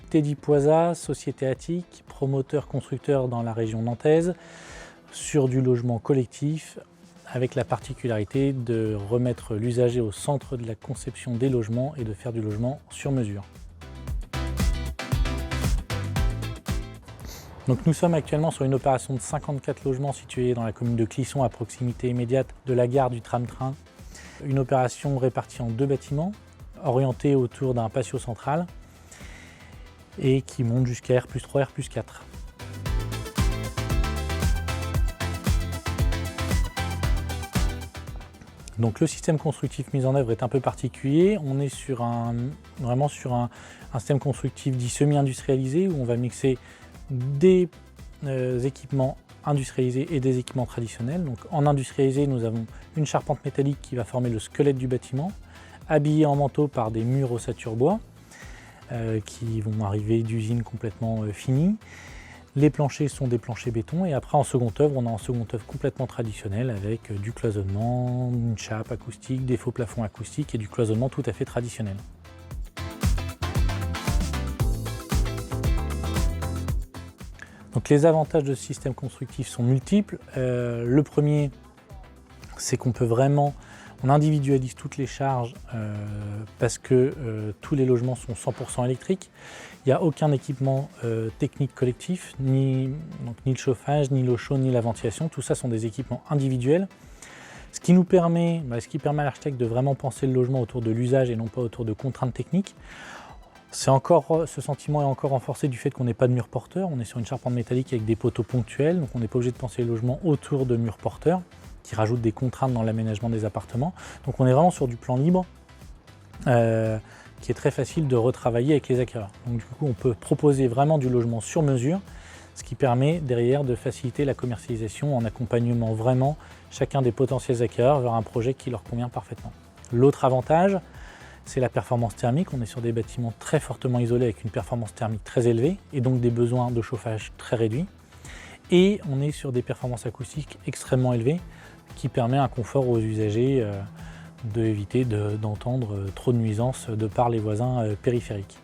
Teddy Poisa, société Attic, promoteur constructeur dans la région nantaise, sur du logement collectif, avec la particularité de remettre l'usager au centre de la conception des logements et de faire du logement sur mesure. Donc nous sommes actuellement sur une opération de 54 logements situés dans la commune de Clisson, à proximité immédiate de la gare du tram-train. Une opération répartie en 2 bâtiments, orientés autour d'un patio central et qui monte jusqu'à R+3, R+4. Donc le système constructif mis en œuvre est un peu particulier. On est vraiment sur un système constructif dit semi-industrialisé où on va mixer des équipements industrialisés et des équipements traditionnels. Donc en industrialisé, nous avons une charpente métallique qui va former le squelette du bâtiment, habillée en manteau par des murs ossature bois qui vont arriver d'usine complètement finis. Les planchers sont des planchers béton et après en seconde œuvre, on a en seconde œuvre complètement traditionnel avec du cloisonnement, une chape acoustique, des faux plafonds acoustiques et du cloisonnement tout à fait traditionnel. Donc les avantages de ce système constructif sont multiples. Le premier, c'est qu'on peut vraiment, on individualise toutes les charges parce que tous les logements sont 100% électriques. Il n'y a aucun équipement technique collectif, ni le chauffage, ni l'eau chaude, ni la ventilation. Tout ça sont des équipements individuels. Ce qui permet à l'architecte de vraiment penser le logement autour de l'usage et non pas autour de contraintes techniques. Ce sentiment est encore renforcé du fait qu'on n'ait pas de mur porteur. On est sur une charpente métallique avec des poteaux ponctuels, donc on n'est pas obligé de penser le logement autour de murs porteurs qui rajoutent des contraintes dans l'aménagement des appartements. Donc on est vraiment sur du plan libre qui est très facile de retravailler avec les acquéreurs. Donc du coup on peut proposer vraiment du logement sur mesure, ce qui permet derrière de faciliter la commercialisation en accompagnement vraiment chacun des potentiels acquéreurs vers un projet qui leur convient parfaitement. L'autre avantage, c'est la performance thermique. On est sur des bâtiments très fortement isolés avec une performance thermique très élevée et donc des besoins de chauffage très réduits. Et on est sur des performances acoustiques extrêmement élevées qui permet un confort aux usagers d'éviter d'entendre trop de nuisances de par les voisins périphériques.